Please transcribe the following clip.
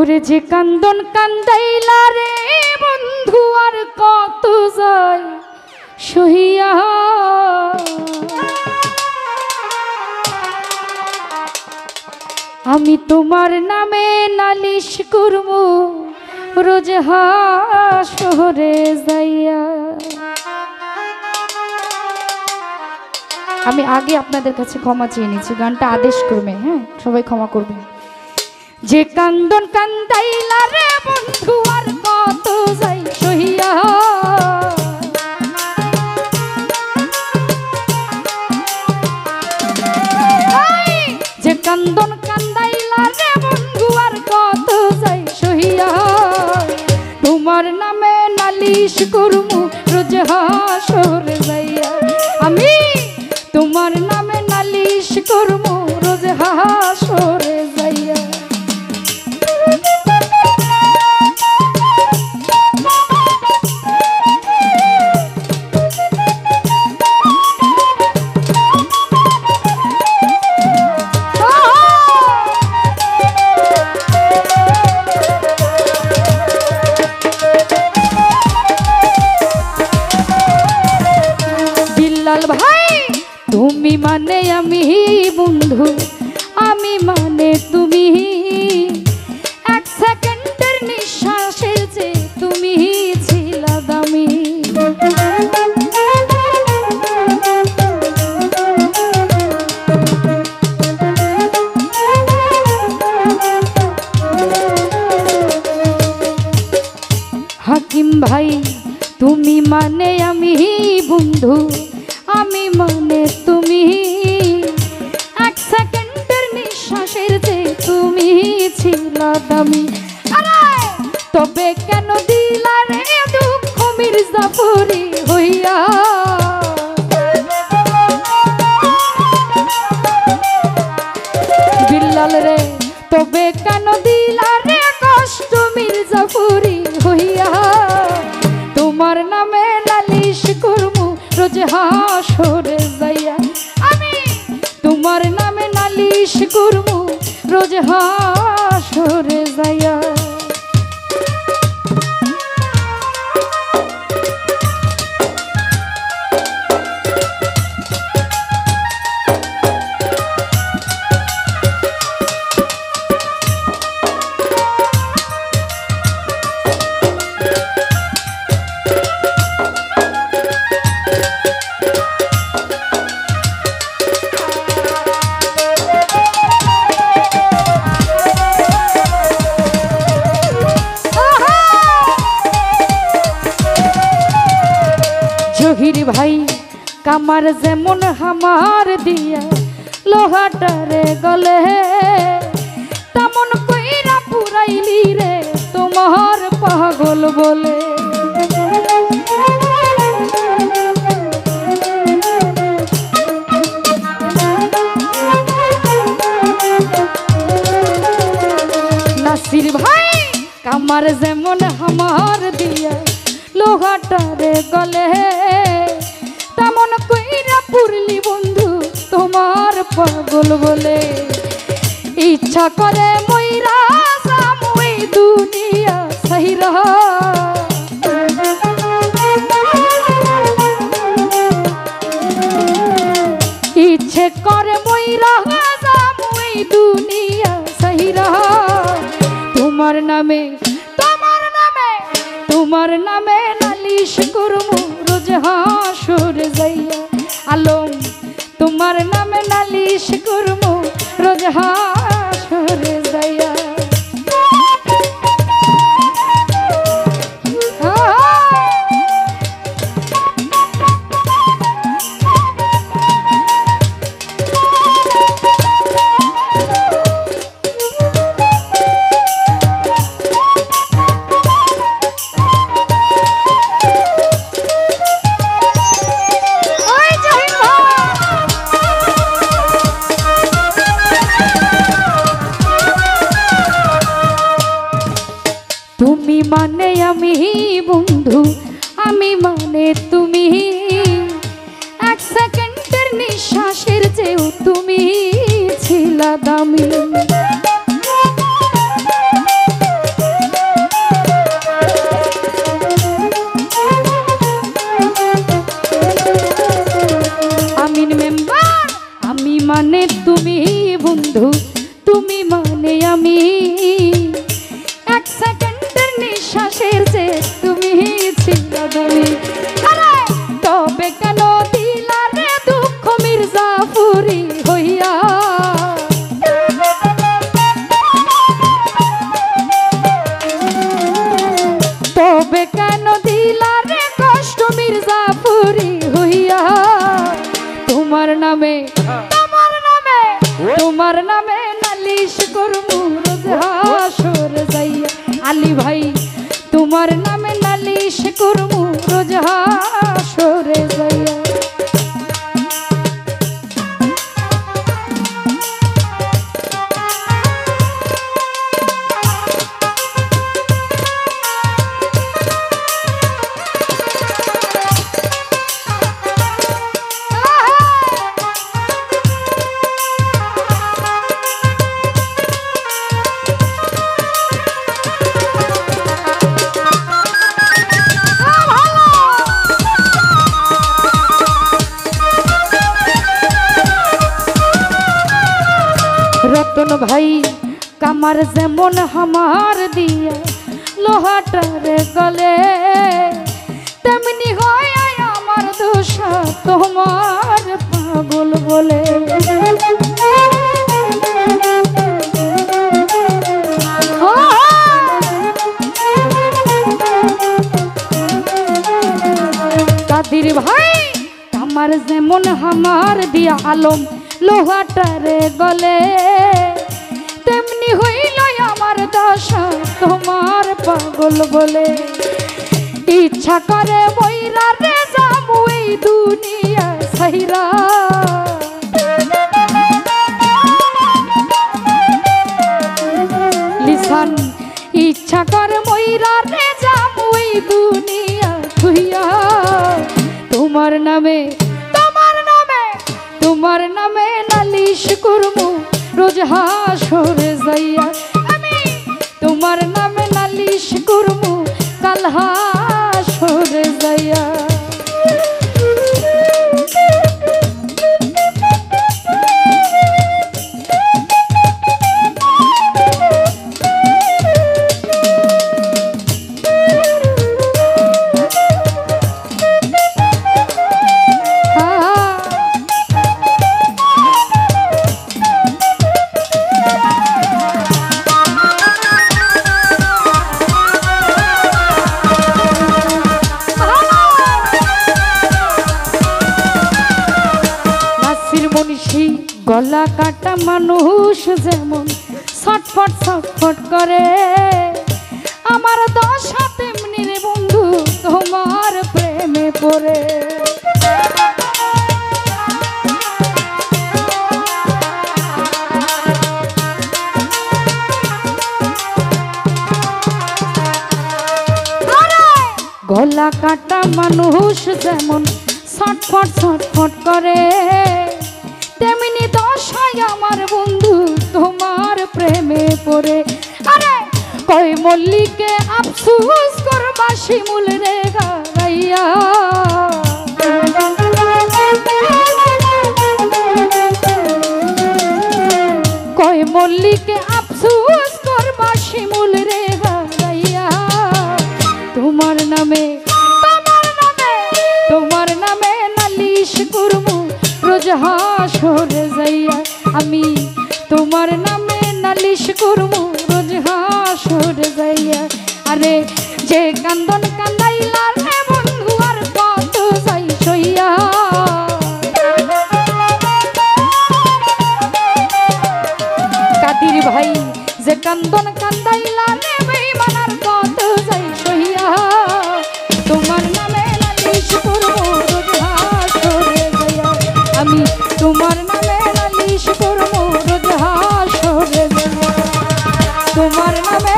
ওরে যে কান্দন কান্দাইলা রে বন্ধু আর কত যায় সহিয়া, আমি তোমার নামে নালিশ করবো রোজ হাসরে যাইয়া। আমি আগে আপনাদের কাছে ক্ষমা চেয়ে নিচ্ছি, গানটা আদেশ করবে, হ্যাঁ সবাই ক্ষমা করবেন। যে কান্দন কান্দাইলা রে বন্ধু আর কত যাই সহিয়া, যে কান্দন কান্দাইলা রে বন্ধু আর কত যাই সহিয়া, তোমার নামে নালিশ করমু রোজ হাসরে যাইয়া। আমি তোমার নামে নালিশ করমু রোজ হাসরে যাইয়া। ভাই তুমি মানে আমি বন্ধু, আমি মানে তুমি, এক সেকেন্ডের নিঃশ্বাসের যে তুমি ছিলা দামি। হাকিম ভাই তুমি মানে আমি বন্ধু, আমি মানে তুমি, এক সেকেন্ডের নিঃশ্বাসের যে তুমি ছিলা দামি। তবে কেন দিলা রে দুঃখ মির্জাপুরি হইয়া, বিল্লাল রে তবে কেন দিলা রে কষ্ট মির্জাপুরি হইয়া। তোমার নামে নালিশ করমু রোজ হাসরে যাইয়া, আমি তোমার নামে নালিশ করমু রোজ হাসরে যাইয়া। জহির ভাই কামার যেমন হামার দিয়া লোহাটারে গলে, তেমন কইরা পুরাইলি রে তোমার পাগল বলে। নাসির ভাই কামার যেমন হামার দিয়া লোহাটারে গলে, তেমন কইরা পুরলি বন্ধু তোমার পাগল বলে। ইচ্ছা করে মইরা সামুই দুনিয়া সহিরা, ইচ্ছে করে মইরা সামুই দুনিয়া সহিরা। তোমার নামে তোমার নামে নালিশ করমু রোজ হাসরে যাইয়া। আলম তোমার নামে নালিশ করমু রোজ হাসরে যাইয়া। তুমি মানে আমি বন্ধু, আমি মানে তুমি, এক সেকেন্ডের নিঃশ্বাসের চেয়েও তুমি ছিলা দামি। কাদির ভাই তোমার নামে নালিশ করমু রোজ হাসরে যাইয়া। রতন ভাই কামার যেমন হামার দিয়া লোহাটারে গলে, তেমনি হয় আমার দোষ তোমার পাগল বলে। কাদির ভাই কামার যেমন হামার দিয়া আলম লোহাটারে গলে, তেমনি হইল আমার দশা তোমার পাগল বলে। ইচ্ছা করে বইরা রে যাবো এই দুনিয়া সাইরা, লিসান ইচ্ছা করে বইরা রে যাবো এই দুনিয়া তুইয়া। তোমার নামে তোমার নামে নালিশ করমু রোজ হাসরে যাইয়া। আমি তোমার নামে নালিশ করমু কাল হাসরে যাইয়া। গলা কাটা মানুষ যেমন ছটফট ছটফট করে, আমার দশা তেমনি রে বন্ধু তোমার প্রেমে পড়ে। গলা কাটা মানুষ যেমন ছটফট ছটফট করে, তেমনি দশায় আমার বন্ধু তোমার প্রেমে পড়ে। আরে কই মল্লিকে আফসোস করবা শিমুল রে গাইয়া, কই মল্লিকে আফসোস করবা শিমুল রে গাইয়া। তোমার নামে নালিশ করমু রোজ হাসরে যাইয়া। আমি তোমার নামে নালিশ করমু রোজ হাসরে যাইয়া। আরে যে কান্দন কান্দাইলা রে বন্ধু আর কত যাই সইয়া। কাদির ভাই যে কান্দন কান্দাইলা রে বেঈমান আর কত যাই সইয়া। তোমার নামে নালিশ করমু রোজ হাসরে যাইয়া। আমি তোমার নামে নালিশ করমু রোজ হাসরে যাইয়া। তোমার নামে